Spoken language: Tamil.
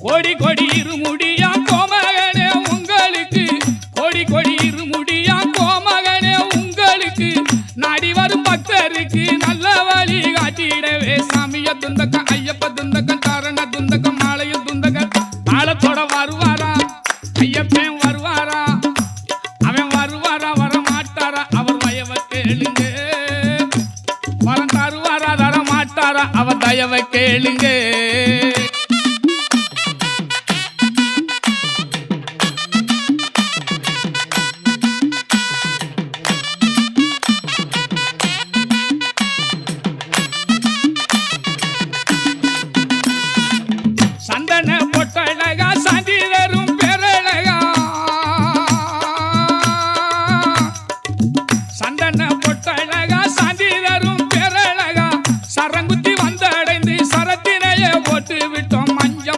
கோடி கொடி இருமுடியா கோமகனே உங்களுக்கு கோடி கொடி இருமுடியா கோமகனே உங்களுக்கு நாடி வரும் பக்தருக்கு நல்ல வழி காட்டிடவே சாமிய துந்தக்கம் ஐயப்ப துந்தக்கம் சரண துந்தக்கம் மாலைய துந்தக்கம் ஆளத்தோட வருவாரா ஐயப்பன் வருவாரா அவன் வருவாரா வர மாட்டாரா அவர் வயவை கேளுங்க வரம் தருவாரா தர மாட்டாரா அவர் தயவை கேளுங்க